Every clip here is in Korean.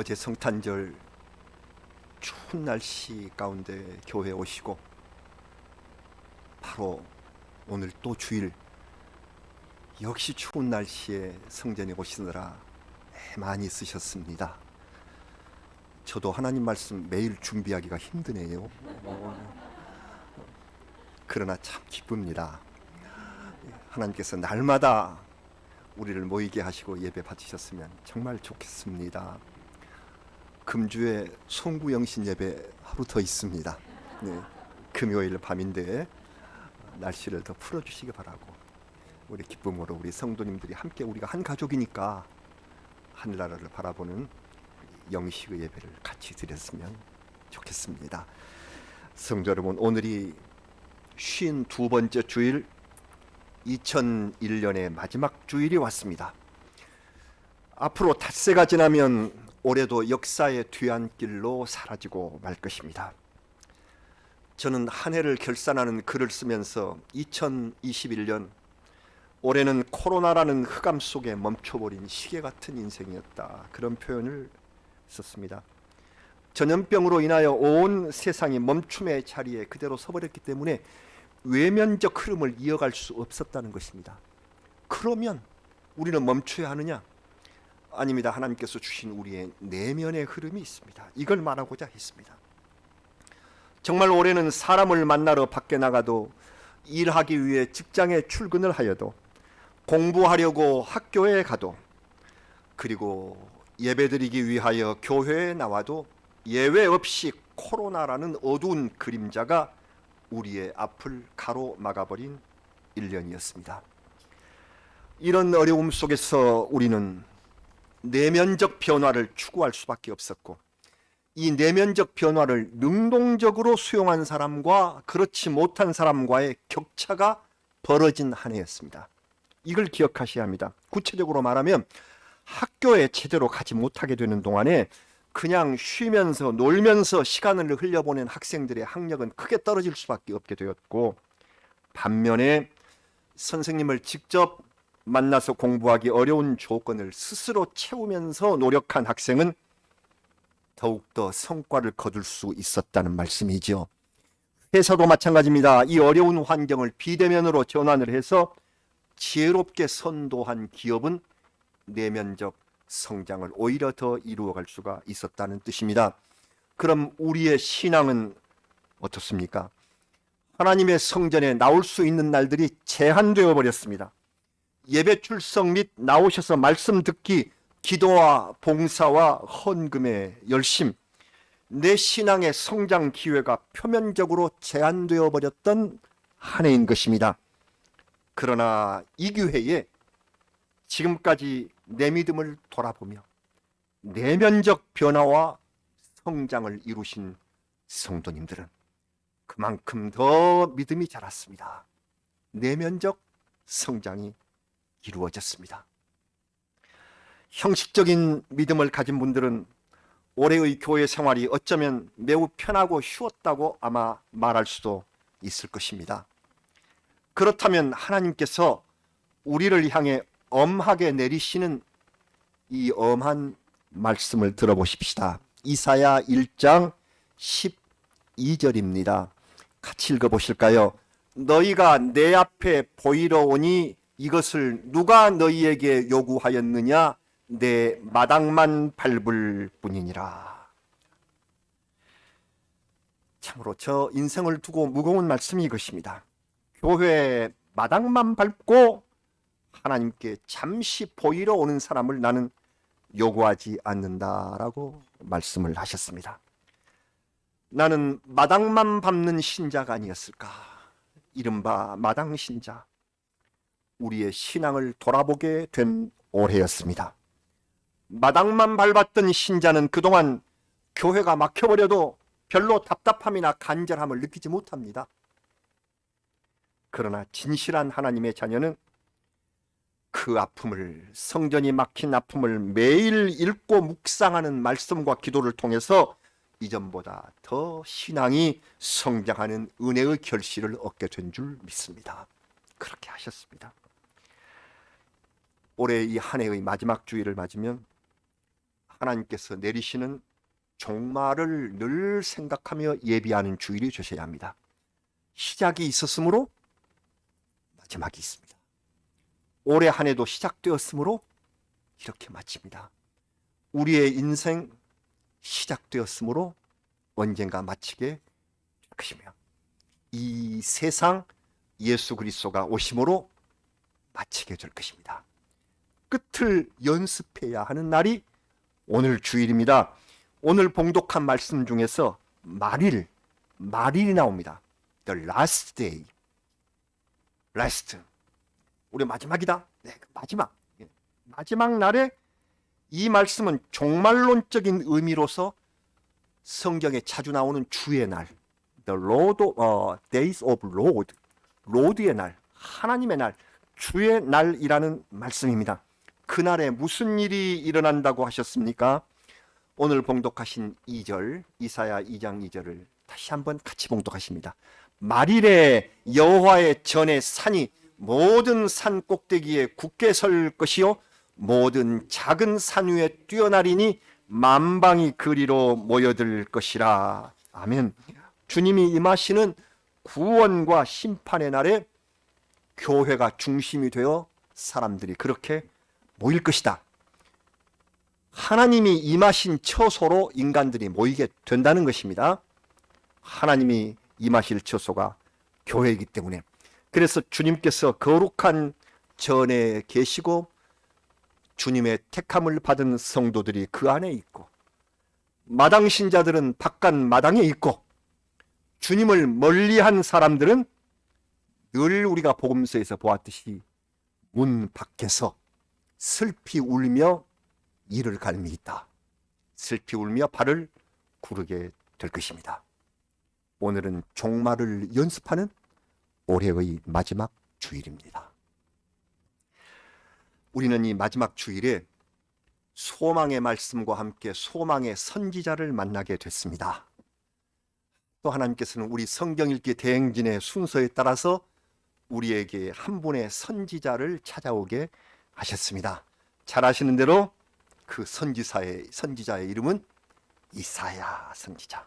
어제 성탄절 추운 날씨 가운데 교회에 오시고 바로 오늘 또 주일 역시 추운 날씨에 성전에 오시느라 많이 쓰셨습니다. 저도 하나님 말씀 매일 준비하기가 힘드네요. 그러나 참 기쁩니다. 하나님께서 날마다 우리를 모이게 하시고 예배 받으셨으면 정말 좋겠습니다. 금주에 송구영신 예배 하루 더 있습니다. 네, 금요일 밤인데 날씨를 더 풀어주시기 바라고, 우리 기쁨으로 우리 성도님들이 함께 우리가 한 가족이니까 하늘나라를 바라보는 영식의 예배를 같이 드렸으면 좋겠습니다. 성도 여러분, 오늘이 52번째 주일, 2001년의 마지막 주일이 왔습니다. 앞으로 닷새가 지나면 올해도 역사의 뒤안길로 사라지고 말 것입니다. 저는 한 해를 결산하는 글을 쓰면서 2021년, 올해는 코로나라는 흑암 속에 멈춰버린 시계 같은 인생이었다, 그런 표현을 썼습니다. 전염병으로 인하여 온 세상이 멈춤의 자리에 그대로 서버렸기 때문에 외면적 흐름을 이어갈 수 없었다는 것입니다. 그러면 우리는 멈춰야 하느냐? 아닙니다. 하나님께서 주신 우리의 내면의 흐름이 있습니다. 이걸 말하고자 했습니다. 정말 올해는 사람을 만나러 밖에 나가도, 일하기 위해 직장에 출근을 하여도, 공부하려고 학교에 가도, 그리고 예배드리기 위하여 교회에 나와도 예외 없이 코로나라는 어두운 그림자가 우리의 앞을 가로막아버린 1년이었습니다. 이런 어려움 속에서 우리는 내면적 변화를 추구할 수밖에 없었고, 이 내면적 변화를 능동적으로 수용한 사람과 그렇지 못한 사람과의 격차가 벌어진 한 해였습니다. 이걸 기억하셔야 합니다. 구체적으로 말하면 학교에 제대로 가지 못하게 되는 동안에 그냥 쉬면서 놀면서 시간을 흘려보낸 학생들의 학력은 크게 떨어질 수밖에 없게 되었고, 반면에 선생님을 직접 만나서 공부하기 어려운 조건을 스스로 채우면서 노력한 학생은 더욱더 성과를 거둘 수 있었다는 말씀이죠. 회사도 마찬가지입니다. 이 어려운 환경을 비대면으로 전환을 해서 지혜롭게 선도한 기업은 내면적 성장을 오히려 더 이루어갈 수가 있었다는 뜻입니다. 그럼 우리의 신앙은 어떻습니까? 하나님의 성전에 나올 수 있는 날들이 제한되어 버렸습니다. 예배 출석 및 나오셔서 말씀 듣기, 기도와 봉사와 헌금의 열심, 내 신앙의 성장 기회가 표면적으로 제한되어 버렸던 한 해인 것입니다. 그러나 이 기회에 지금까지 내 믿음을 돌아보며 내면적 변화와 성장을 이루신 성도님들은 그만큼 더 믿음이 자랐습니다. 내면적 성장이 이루어졌습니다. 형식적인 믿음을 가진 분들은 올해의 교회 생활이 어쩌면 매우 편하고 쉬웠다고 아마 말할 수도 있을 것입니다. 그렇다면 하나님께서 우리를 향해 엄하게 내리시는 이 엄한 말씀을 들어보십시다. 이사야 1장 12절입니다. 같이 읽어보실까요? 너희가 내 앞에 보이러 오니 이것을 누가 너희에게 요구하였느냐? 내 마당만 밟을 뿐이니라. 참으로 저 인생을 두고 무거운 말씀이 이것입니다. 교회 마당만 밟고 하나님께 잠시 보이러 오는 사람을 나는 요구하지 않는다라고 말씀을 하셨습니다. 나는 마당만 밟는 신자가 아니었을까? 이른바 마당 신자. 우리의 신앙을 돌아보게 된 올해였습니다. 마당만 밟았던 신자는 그동안 교회가 막혀버려도 별로 답답함이나 간절함을 느끼지 못합니다. 그러나 진실한 하나님의 자녀는 그 아픔을, 성전이 막힌 아픔을 매일 읽고 묵상하는 말씀과 기도를 통해서 이전보다 더 신앙이 성장하는 은혜의 결실을 얻게 된 줄 믿습니다. 그렇게 하셨습니다. 올해 이 한 해의 마지막 주일을 맞으면 하나님께서 내리시는 종말을 늘 생각하며 예비하는 주일이 되셔야 합니다. 시작이 있었으므로 마지막이 있습니다. 올해 한 해도 시작되었으므로 이렇게 마칩니다. 우리의 인생 시작되었으므로 언젠가 마치게 될 것이며, 이 세상 예수 그리스도가 오심으로 마치게 될 것입니다. 끝을 연습해야 하는 날이 오늘 주일입니다. 오늘 봉독한 말씀 중에서 말일이 나옵니다. The last day. last. 우리 마지막이다. 네, 마지막 날에 이 말씀은 종말론적인 의미로서 성경에 자주 나오는 주의 날, The Lord, Days of Lord, 로드의 날, 하나님의 날, 주의 날이라는 말씀입니다. 그날에 무슨 일이 일어난다고 하셨습니까? 오늘 봉독하신 2절, 이사야 2장 2절을 다시 한번 같이 봉독하십니다. 말일에 여호와의 전에 산이 모든 산 꼭대기에 굳게 설 것이요 모든 작은 산 위에 뛰어나리니 만방이 그리로 모여들 것이라. 아멘. 주님이 임하시는 구원과 심판의 날에 교회가 중심이 되어 사람들이 그렇게 모일 것이다. 하나님이 임하신 처소로 인간들이 모이게 된다는 것입니다. 하나님이 임하실 처소가 교회이기 때문에. 그래서 주님께서 거룩한 전에 계시고 주님의 택함을 받은 성도들이 그 안에 있고, 마당 신자들은 바깥 마당에 있고, 주님을 멀리한 사람들은 늘 우리가 복음서에서 보았듯이 문 밖에서 슬피 울며 이를 갈미 있다. 슬피 울며 발을 구르게 될 것입니다. 오늘은 종말을 연습하는 올해의 마지막 주일입니다. 우리는 이 마지막 주일에 소망의 말씀과 함께 소망의 선지자를 만나게 됐습니다. 또 하나님께서는 우리 성경 읽기 대행진의 순서에 따라서 우리에게 한 분의 선지자를 찾아오게 하셨습니다. 잘 아시는 대로 그 선지자의 이름은 이사야 선지자.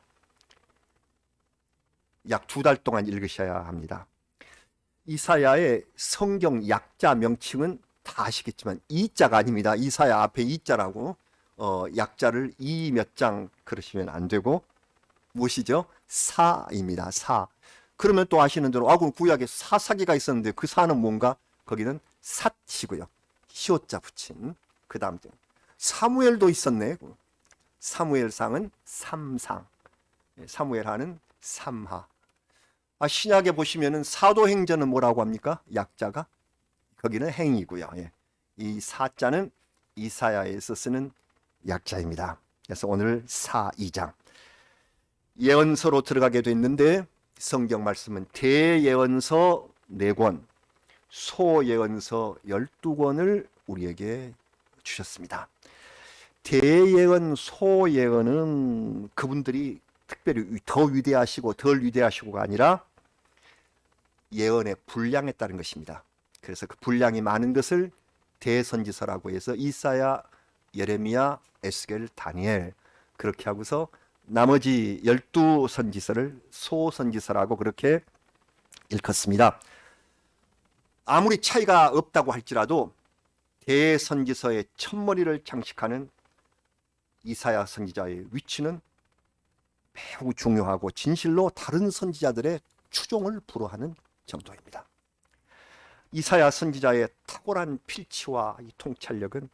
약 2달 동안 읽으셔야 합니다. 이사야의 성경 약자 명칭은 다 아시겠지만 이자가 아닙니다. 이사야 앞에 이자라고 약자를 이 몇 장 그러시면 안 되고 무엇이죠? 사입니다. 사. 그러면 또 아시는 대로 그럼 구약에 사사기가 있었는데 그 사는 뭔가? 거기는 삿이고요. 시옷자 붙인 그 다음 사무엘도 있었네. 사무엘상은 삼상, 사무엘하는 삼하. 신약에 보시면은 사도행전은 뭐라고 합니까? 약자가 거기는 행이고요. 이 사자는 이사야에서 쓰는 약자입니다. 그래서 오늘 2장 예언서로 들어가게 됐는데, 성경 말씀은 대예언서 4권, 소예언서 12권을 우리에게 주셨습니다. 대예언, 소예언은 그분들이 특별히 더 위대하시고 덜 위대하시고가 아니라 예언의 분량에 따른 것입니다. 그래서 그 분량이 많은 것을 대선지서라고 해서 이사야, 예레미야, 에스겔, 다니엘 그렇게 하고서 나머지 12선지서를 소선지서라고 그렇게 일컫습니다. 아무리 차이가 없다고 할지라도 대선지서의 첫머리를 장식하는 이사야 선지자의 위치는 매우 중요하고 진실로 다른 선지자들의 추종을 불허하는 정도입니다. 이사야 선지자의 탁월한 필치와 이 통찰력은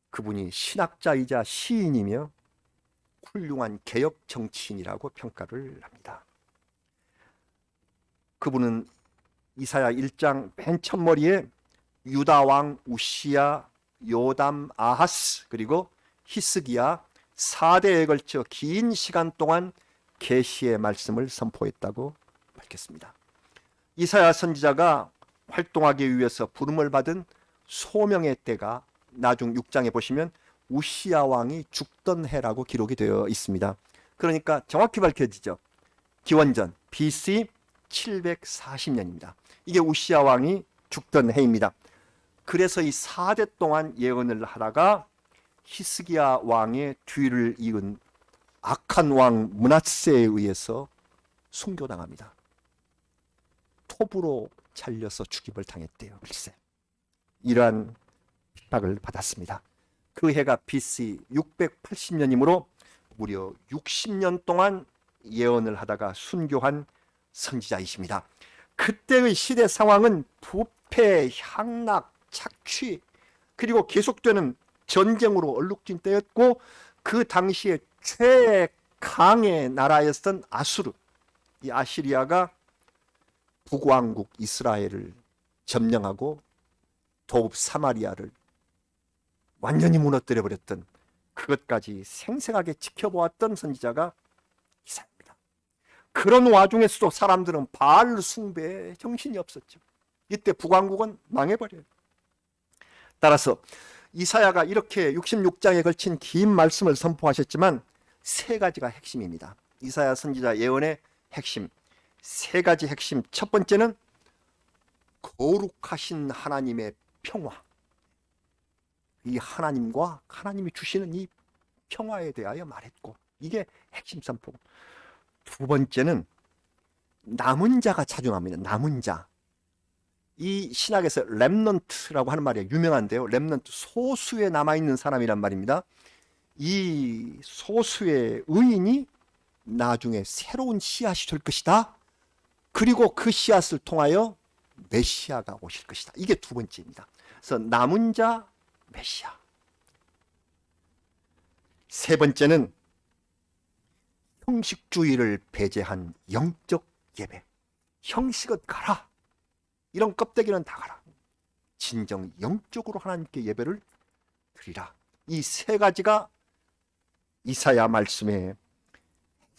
그분이 신학자이자 시인이며 훌륭한 개혁 정치인이라고 평가를 합니다. 그분은 이사야 1장 맨 첫머리에 유다 왕 우시야, 요담, 아하스 그리고 히스기야 4대에 걸쳐 긴 시간 동안 계시의 말씀을 선포했다고 밝혔습니다. 이사야 선지자가 활동하기 위해서 부름을 받은 소명의 때가 나중 6장에 보시면 우시야 왕이 죽던 해라고 기록이 되어 있습니다. 그러니까 정확히 밝혀지죠. 기원전 BC 740년입니다. 이게 우시야 왕이 죽던 해입니다. 그래서 이 4대 동안 예언을 하다가 히스기야 왕의 뒤를 이은 악한 왕 므낫세에 의해서 순교당합니다. 톱으로 잘려서 죽임을 당했대요. 글쎄, 이러한 핍박을 받았습니다. 그 해가 BC 680년이므로 무려 60년 동안 예언을 하다가 순교한 선지자이십니다. 그때의 시대 상황은 부패, 향락, 착취, 그리고 계속되는 전쟁으로 얼룩진 때였고, 그 당시에 최강의 나라였던 아수르, 이 아시리아가 북왕국 이스라엘을 점령하고 도읍 사마리아를 완전히 무너뜨려 버렸던, 그것까지 생생하게 지켜보았던 선지자가 이사야입니다. 그런 와중에서도 사람들은 바알 숭배에 정신이 없었죠. 이때 북왕국은 망해버려요. 따라서 이사야가 이렇게 66장에 걸친 긴 말씀을 선포하셨지만 세 가지가 핵심입니다. 이사야 선지자 예언의 핵심, 세 가지 핵심. 첫 번째는 거룩하신 하나님의 평화, 이 하나님과 하나님이 주시는 이 평화에 대하여 말했고, 이게 핵심 선포. 두 번째는 남은 자가 차중합니다. 남은 자. 이 신학에서 렘넌트라고 하는 말이 유명한데요. 렘넌트, 소수에 남아있는 사람이란 말입니다. 이 소수의 의인이 나중에 새로운 씨앗이 될 것이다. 그리고 그 씨앗을 통하여 메시아가 오실 것이다. 이게 두 번째입니다. 그래서 남은 자, 메시아. 세 번째는 형식주의를 배제한 영적 예배. 형식은 가라, 이런 껍데기는 다 가라, 진정 영적으로 하나님께 예배를 드리라. 이 세 가지가 이사야 말씀의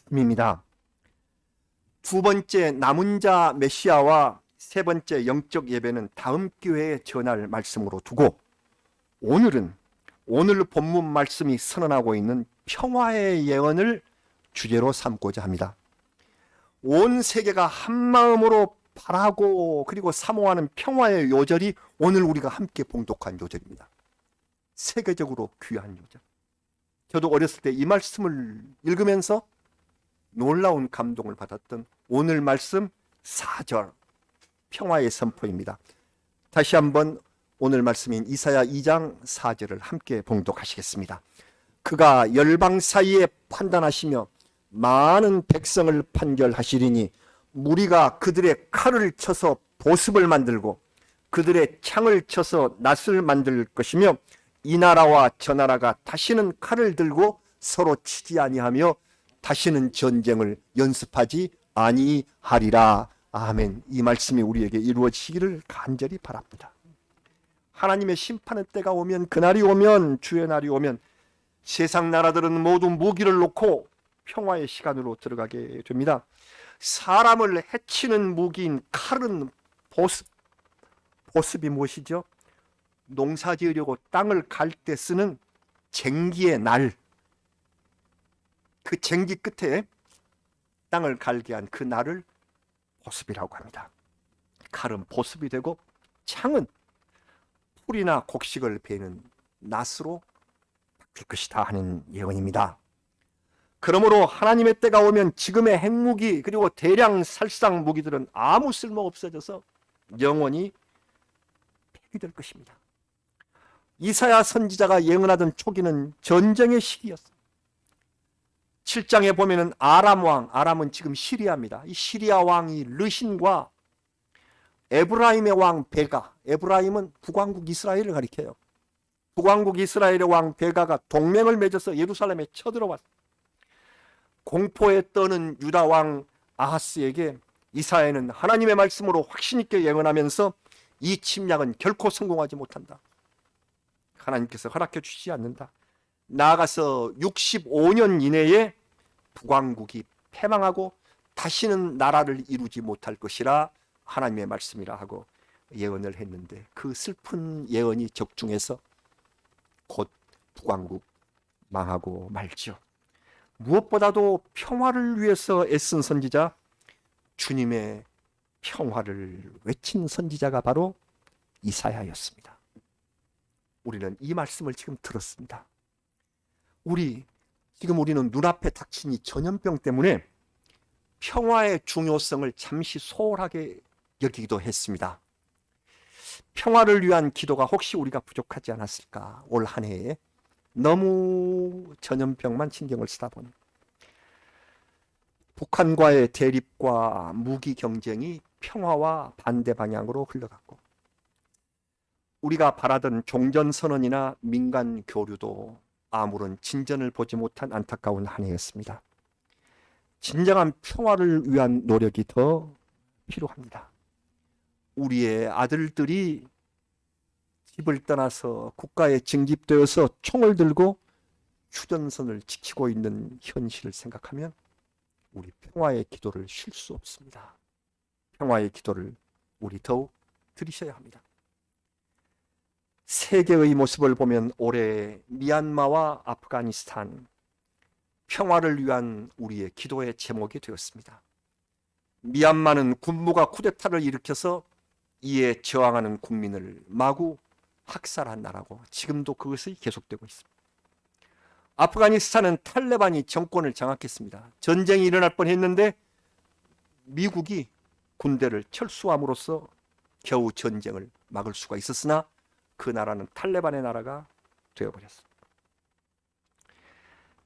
힘입니다. 두 번째 남은 자 메시아와 세 번째 영적 예배는 다음 기회에 전할 말씀으로 두고, 오늘 본문 말씀이 선언하고 있는 평화의 예언을 주제로 삼고자 합니다. 온 세계가 한마음으로 바라고 그리고 사모하는 평화의 요절이 오늘 우리가 함께 봉독한 요절입니다. 세계적으로 귀한 요절. 저도 어렸을 때 이 말씀을 읽으면서 놀라운 감동을 받았던 오늘 말씀 4절, 평화의 선포입니다. 다시 한번 오늘 말씀인 이사야 2장 4절을 함께 봉독하시겠습니다. 그가 열방 사이에 판단하시며 많은 백성을 판결하시리니 무리가 그들의 칼을 쳐서 보습을 만들고 그들의 창을 쳐서 낫을 만들 것이며 이 나라와 저 나라가 다시는 칼을 들고 서로 치지 아니하며 다시는 전쟁을 연습하지 아니하리라. 아멘. 이 말씀이 우리에게 이루어지기를 간절히 바랍니다. 하나님의 심판의 때가 오면, 그날이 오면, 주의 날이 오면 세상 나라들은 모두 무기를 놓고 평화의 시간으로 들어가게 됩니다. 사람을 해치는 무기인 칼은 보습. 보습이 무엇이죠? 농사 지으려고 땅을 갈 때 쓰는 쟁기의 날, 그 쟁기 끝에 땅을 갈게 한 그 날을 보습이라고 합니다. 칼은 보습이 되고 창은 풀이나 곡식을 베는 낫으로 바뀔 것이다 하는 예언입니다. 그러므로 하나님의 때가 오면 지금의 핵무기 그리고 대량 살상 무기들은 아무 쓸모 없어져서 영원히 폐기될 것입니다. 이사야 선지자가 예언하던 초기는 전쟁의 시기였어요. 7장에 보면은 아람 왕, 아람은 지금 시리아입니다. 이 시리아 왕이 르신과 에브라임의 왕 베가, 에브라임은 북왕국 이스라엘을 가리켜요. 북왕국 이스라엘의 왕 베가가 동맹을 맺어서 예루살렘에 쳐들어왔어요. 공포에 떠는 유다 왕 아하스에게 이사야는 하나님의 말씀으로 확신 있게 예언하면서 이 침략은 결코 성공하지 못한다. 하나님께서 허락해 주시지 않는다. 나아가서 65년 이내에 북왕국이 패망하고 다시는 나라를 이루지 못할 것이라 하나님의 말씀이라 하고 예언을 했는데, 그 슬픈 예언이 적중해서 곧 북왕국 망하고 말죠. 무엇보다도 평화를 위해서 애쓴 선지자, 주님의 평화를 외친 선지자가 바로 이사야였습니다. 우리는 이 말씀을 지금 들었습니다. 지금 우리는 눈앞에 닥친 이 전염병 때문에 평화의 중요성을 잠시 소홀하게 여기기도 했습니다. 평화를 위한 기도가 혹시 우리가 부족하지 않았을까? 올 한 해에 너무 전염병만 신경을 쓰다 보니 북한과의 대립과 무기 경쟁이 평화와 반대 방향으로 흘러갔고, 우리가 바라던 종전선언이나 민간 교류도 아무런 진전을 보지 못한 안타까운 한 해였습니다. 진정한 평화를 위한 노력이 더 필요합니다. 우리의 아들들이 집을 떠나서 국가에 징집되어서 총을 들고 휴전선을 지키고 있는 현실을 생각하면 우리 평화의 기도를 쉴 수 없습니다. 평화의 기도를 우리 더욱 드리셔야 합니다. 세계의 모습을 보면 올해 미얀마와 아프가니스탄 평화를 위한 우리의 기도의 제목이 되었습니다. 미얀마는 군부가 쿠데타를 일으켜서 이에 저항하는 국민을 마구 학살한 나라고 지금도 그것이 계속되고 있습니다. 아프가니스탄은 탈레반이 정권을 장악했습니다. 전쟁이 일어날 뻔했는데 미국이 군대를 철수함으로써 겨우 전쟁을 막을 수가 있었으나 그 나라는 탈레반의 나라가 되어버렸습니다.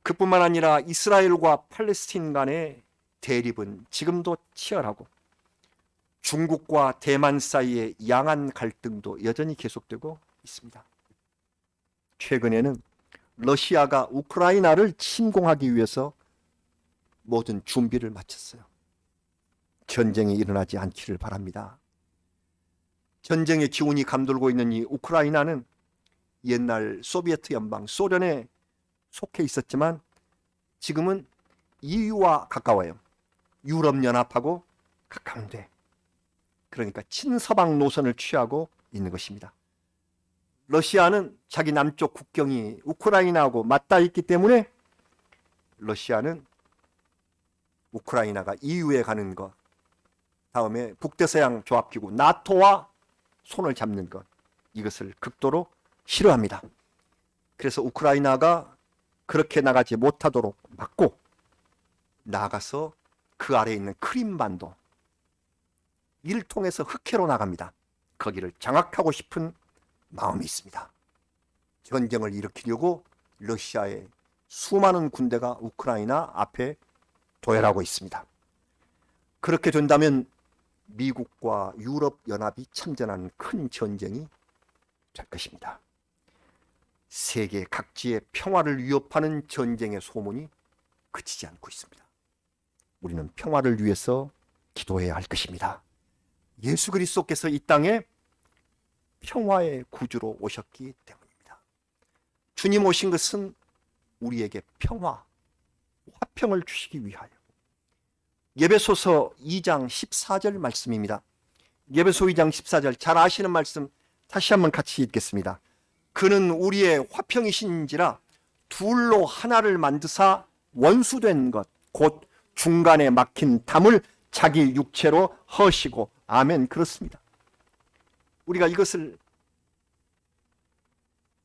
그뿐만 아니라 이스라엘과 팔레스틴 간의 대립은 지금도 치열하고 중국과 대만 사이의 양안 갈등도 여전히 계속되고 있습니다. 최근에는 러시아가 우크라이나를 침공하기 위해서 모든 준비를 마쳤어요. 전쟁이 일어나지 않기를 바랍니다. 전쟁의 기운이 감돌고 있는 이 우크라이나는 옛날 소비에트 연방, 소련에 속해 있었지만 지금은 EU와 가까워요. 유럽연합하고 가까운데, 그러니까 친서방 노선을 취하고 있는 것입니다. 러시아는 자기 남쪽 국경이 우크라이나하고 맞닿아 있기 때문에 러시아는 우크라이나가 EU에 가는 것, 다음에 북대서양 조합기구 나토와 손을 잡는 것, 이것을 극도로 싫어합니다. 그래서 우크라이나가 그렇게 나가지 못하도록 막고, 나아가서 그 아래에 있는 크림반도, 이를 통해서 흑해로 나갑니다. 거기를 장악하고 싶은 마음이 있습니다. 전쟁을 일으키려고 러시아의 수많은 군대가 우크라이나 앞에 도열하고 있습니다. 그렇게 된다면 미국과 유럽연합이 참전하는 큰 전쟁이 될 것입니다. 세계 각지의 평화를 위협하는 전쟁의 소문이 그치지 않고 있습니다. 우리는 평화를 위해서 기도해야 할 것입니다. 예수 그리스도께서 이 땅에 평화의 구주로 오셨기 때문입니다. 주님 오신 것은 우리에게 평화, 화평을 주시기 위하여. 예배소서 2장 14절 말씀입니다. 예배소 2장 14절 잘 아시는 말씀 다시 한번 같이 읽겠습니다. 그는 우리의 화평이신지라 둘로 하나를 만드사 원수된 것 곧 중간에 막힌 담을 자기 육체로 허시고. 아멘. 그렇습니다. 우리가 이것을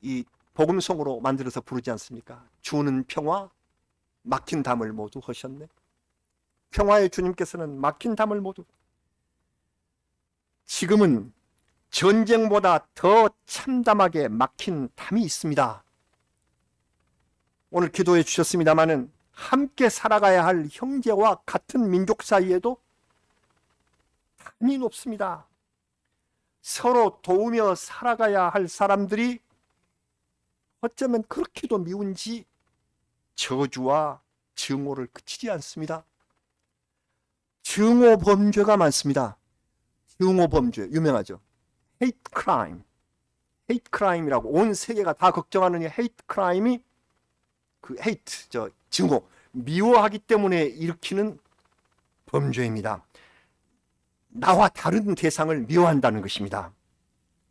이 복음송으로 만들어서 부르지 않습니까? 주는 평화, 막힌 담을 모두 허셨네. 평화의 주님께서는 막힌 담을 모두. 지금은 전쟁보다 더 참담하게 막힌 담이 있습니다. 오늘 기도해 주셨습니다마는 함께 살아가야 할 형제와 같은 민족 사이에도 담이 높습니다. 서로 도우며 살아가야 할 사람들이 어쩌면 그렇게도 미운지 저주와 증오를 그치지 않습니다. 증오 범죄가 많습니다. 증오 범죄 유명하죠. hate crime. hate crime이라고 온 세계가 다 걱정하는 이 hate crime이 그 hate, 증오, 미워하기 때문에 일으키는 범죄입니다. 나와 다른 대상을 미워한다는 것입니다.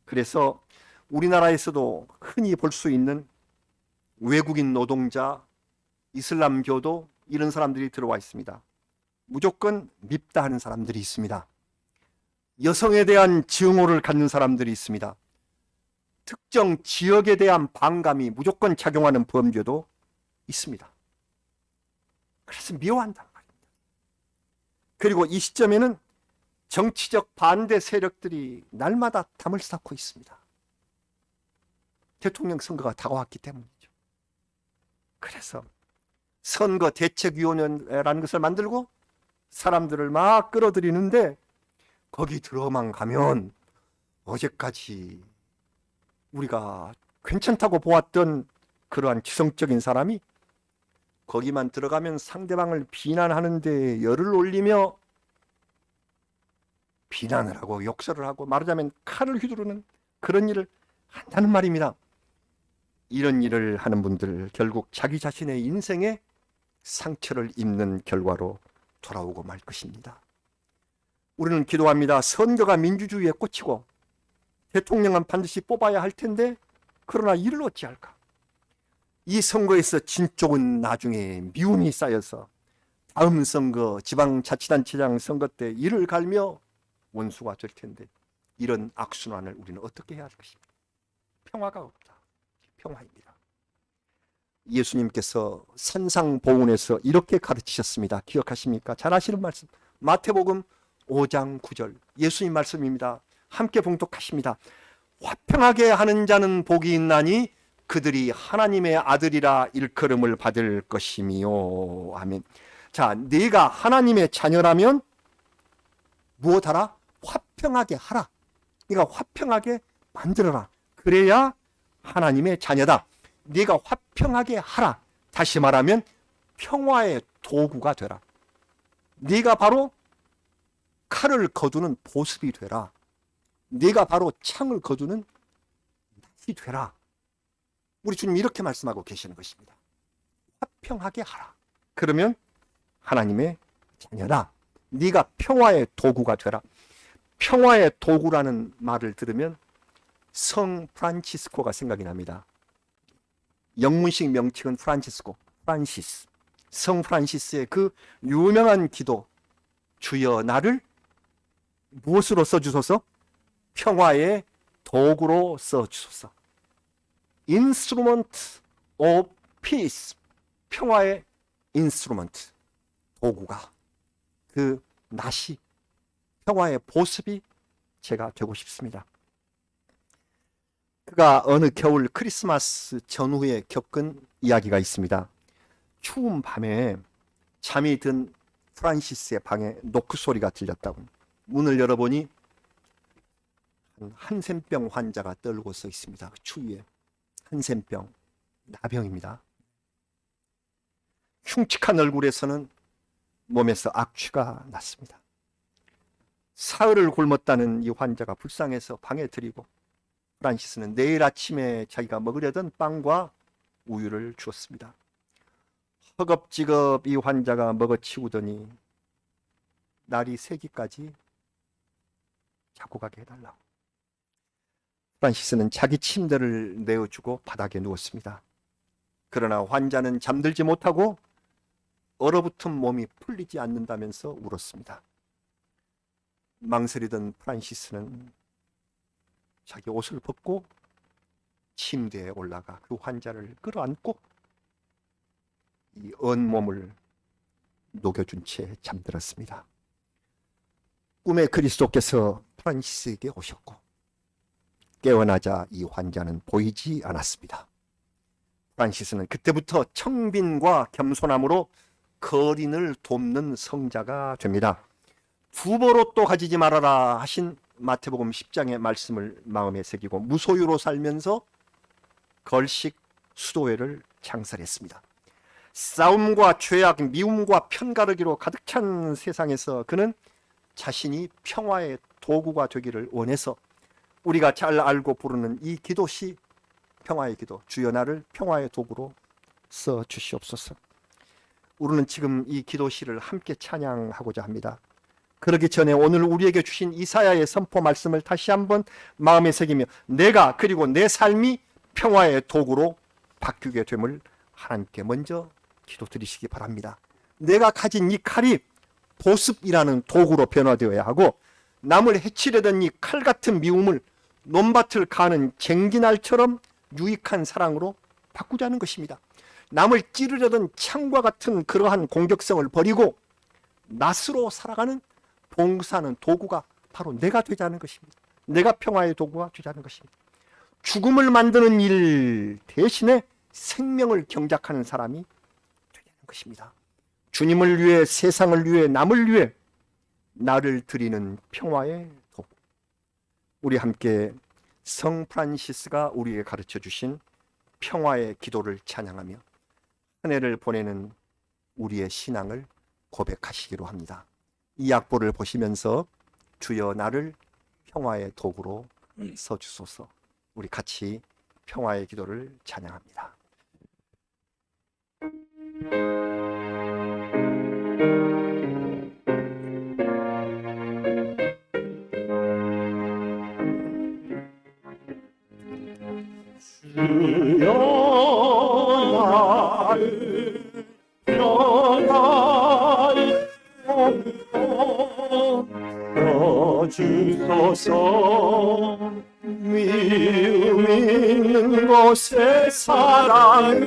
그래서 우리나라에서도 흔히 볼 수 있는 외국인 노동자, 이슬람교도 이런 사람들이 들어와 있습니다. 무조건 밉다 하는 사람들이 있습니다. 여성에 대한 증오를 갖는 사람들이 있습니다. 특정 지역에 대한 반감이 무조건 작용하는 범죄도 있습니다. 그래서 미워한단 말입니다. 그리고 이 시점에는 정치적 반대 세력들이 날마다 담을 쌓고 있습니다. 대통령 선거가 다가왔기 때문이죠. 그래서 선거대책위원회라는 것을 만들고 사람들을 막 끌어들이는데 거기 들어만 가면 어제까지 우리가 괜찮다고 보았던 그러한 지성적인 사람이 거기만 들어가면 상대방을 비난하는데 열을 올리며 비난을 하고 욕설을 하고 말하자면 칼을 휘두르는 그런 일을 한다는 말입니다. 이런 일을 하는 분들 결국 자기 자신의 인생에 상처를 입는 결과로 돌아오고 말 것입니다. 우리는 기도합니다. 선거가 민주주의에 꽂히고 대통령은 반드시 뽑아야 할 텐데 그러나 이를 어찌할까? 이 선거에서 진쪽은 나중에 미움이 쌓여서 다음 선거 지방자치단체장 선거 때 이를 갈며 원수가 될 텐데 이런 악순환을 우리는 어떻게 해야 할 것입니까? 평화가 없다. 평화입니다. 예수님께서 산상보훈에서 이렇게 가르치셨습니다. 기억하십니까? 잘 아시는 말씀. 마태복음 5장 9절 예수님 말씀입니다. 함께 봉독하십니다. 화평하게 하는 자는 복이 있나니 그들이 하나님의 아들이라 일컬음을 받을 것이미요. 아멘. 자, 네가 하나님의 자녀라면 무엇하라? 화평하게 하라. 네가 화평하게 만들어라. 그래야 하나님의 자녀다. 네가 화평하게 하라. 다시 말하면 평화의 도구가 되라. 네가 바로 칼을 거두는 보습이 되라. 네가 바로 창을 거두는 낫이 되라. 우리 주님 이렇게 말씀하고 계시는 것입니다. 화평하게 하라. 그러면 하나님의 자녀다. 네가 평화의 도구가 되라. 평화의 도구라는 말을 들으면 성 프란치스코가 생각이 납니다. 영문식 명칭은 프란치스코, 프란시스. 성 프란시스의 그 유명한 기도, 주여 나를 무엇으로 써주소서? 평화의 도구로 써주소서. Instrument of Peace. 평화의 인스트루먼트, 도구가, 그 낫이, 평화의 보습이 제가 되고 싶습니다. 그가 어느 겨울 크리스마스 전후에 겪은 이야기가 있습니다. 추운 밤에 잠이 든 프란시스의 방에 노크 소리가 들렸다고. 문을 열어보니 한센병 환자가 떨고 서 있습니다. 그 추위에. 한센병, 나병입니다. 흉측한 얼굴에서는 몸에서 악취가 났습니다. 사흘을 굶었다는 이 환자가 불쌍해서 방에 들이고 프란시스는 내일 아침에 자기가 먹으려던 빵과 우유를 주었습니다. 허겁지겁 이 환자가 먹어치우더니 날이 새기까지 자고 가게 해달라고. 프란시스는 자기 침대를 내어주고 바닥에 누웠습니다. 그러나 환자는 잠들지 못하고 얼어붙은 몸이 풀리지 않는다면서 울었습니다. 망설이던 프란시스는 자기 옷을 벗고 침대에 올라가 그 환자를 끌어안고 이 온몸을 녹여준 채 잠들었습니다. 꿈에 그리스도께서 프란시스에게 오셨고 깨어나자 이 환자는 보이지 않았습니다. 프란시스는 그때부터 청빈과 겸손함으로 거린을 돕는 성자가 됩니다. 부보로 또 가지지 말아라 하신 마태복음 10장의 말씀을 마음에 새기고 무소유로 살면서 걸식 수도회를 창설했습니다. 싸움과 죄악, 미움과 편가르기로 가득 찬 세상에서 그는 자신이 평화의 도구가 되기를 원해서 우리가 잘 알고 부르는 이 기도시 평화의 기도, 주여 나를 평화의 도구로 써 주시옵소서. 우리는 지금 이 기도시를 함께 찬양하고자 합니다. 그러기 전에 오늘 우리에게 주신 이사야의 선포 말씀을 다시 한번 마음에 새기며 내가 그리고 내 삶이 평화의 도구로 바뀌게 됨을 하나님께 먼저 기도드리시기 바랍니다. 내가 가진 이 칼이 보습이라는 도구로 변화되어야 하고 남을 해치려던 이 칼 같은 미움을 논밭을 가는 쟁기날처럼 유익한 사랑으로 바꾸자는 것입니다. 남을 찌르려던 창과 같은 그러한 공격성을 버리고 낫으로 살아가는 봉사하는 도구가 바로 내가 되자는 것입니다. 내가 평화의 도구가 되자는 것입니다. 죽음을 만드는 일 대신에 생명을 경작하는 사람이 되는 것입니다. 주님을 위해, 세상을 위해, 남을 위해 나를 드리는 평화의 도구. 우리 함께 성 프란시스가 우리에게 가르쳐 주신 평화의 기도를 찬양하며 한 해를 보내는 우리의 신앙을 고백하시기로 합니다. 이 악보를 보시면서 주여 나를 평화의 도구로 써주소서. 우리 같이 평화의 기도를 찬양합니다. 주여 나를 평화의 도구로 써주소서. 미움 있는 곳에 사랑을,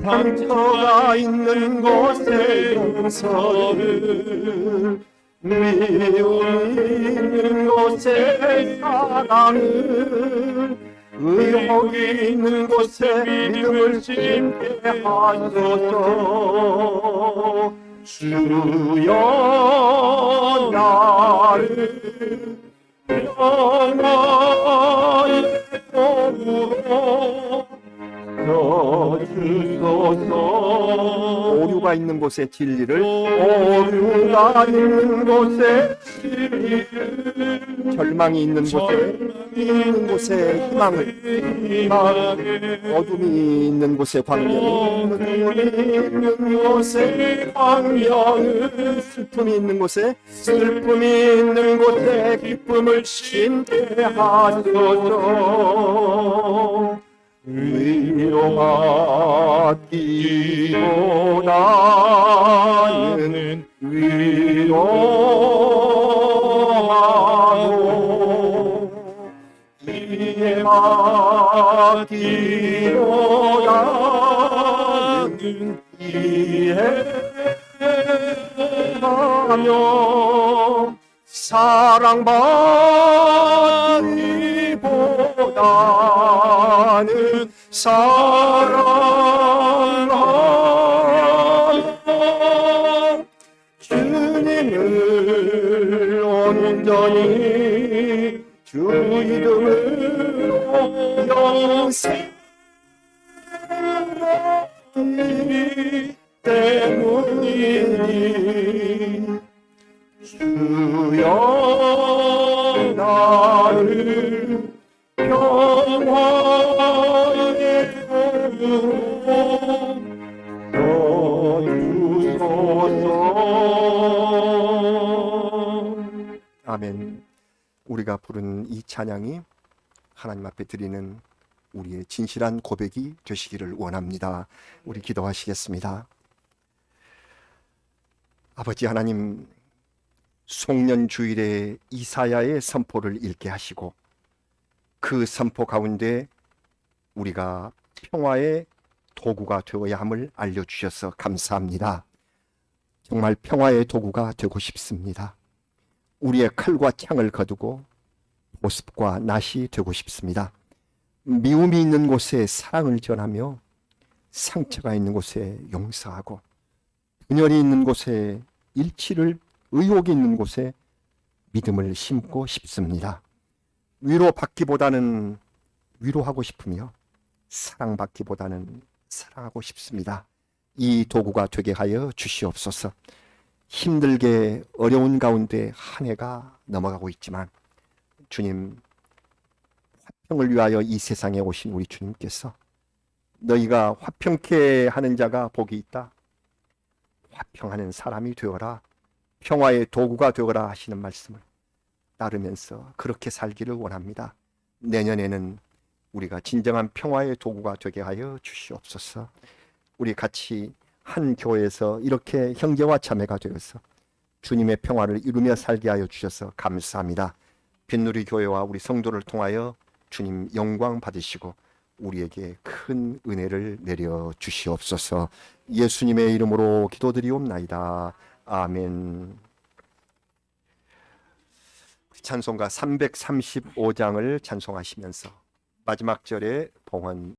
상처가 있는 곳에 용서를, 미움 있는 곳에 사랑을, 의혹이 있는 곳에 믿음을 심게 하소서. 주여 나를 평화의 도구로 써주소서. 오류가 있는 곳에 진리를, 오류가 있는 곳에 진리를, 절망이 있는 곳에 희망을, 어둠이 있는 곳에 광명을, 어둠이 있는 곳에 광명을, 슬픔이 있는 곳에 슬픔이 있는 곳에 기쁨을 심게 하소서. 위로받기보다는 위로하고, 이해받기보다는 이해하며, 사랑받기보다는 사랑하며, 주님을 온전히 주 이름으로 영생하기 때문이니. 주여 나를 평화의 도구로 써주소서. 아멘. 우리가 부른 이 찬양이 하나님 앞에 드리는 우리의 진실한 고백이 되시기를 원합니다. 우리 기도하시겠습니다. 아버지 하나님, 송년주일에 이사야의 선포를 읽게 하시고 그 선포 가운데 우리가 평화의 도구가 되어야 함을 알려주셔서 감사합니다. 정말 평화의 도구가 되고 싶습니다. 우리의 칼과 창을 거두고 보습과 낫이 되고 싶습니다. 미움이 있는 곳에 사랑을 전하며, 상처가 있는 곳에 용서하고, 분열이 있는 곳에 일치를, 의혹이 있는 곳에 믿음을 심고 싶습니다. 위로받기보다는 위로하고 싶으며, 사랑받기보다는 사랑하고 싶습니다. 이 도구가 되게 하여 주시옵소서. 힘들게 어려운 가운데 한 해가 넘어가고 있지만 주님, 화평을 위하여 이 세상에 오신 우리 주님께서 너희가 화평케 하는 자가 복이 있다, 화평하는 사람이 되어라, 평화의 도구가 되어라 하시는 말씀을 따르면서 그렇게 살기를 원합니다. 내년에는 우리가 진정한 평화의 도구가 되게 하여 주시옵소서. 우리 같이 한 교회에서 이렇게 형제와 자매가 되어서 주님의 평화를 이루며 살게 하여 주셔서 감사합니다. 빛누리 교회와 우리 성도를 통하여 주님 영광 받으시고 우리에게 큰 은혜를 내려 주시옵소서. 예수님의 이름으로 기도드리옵나이다. 아멘. 찬송가 335장을 찬송하시면서 마지막 절에 봉헌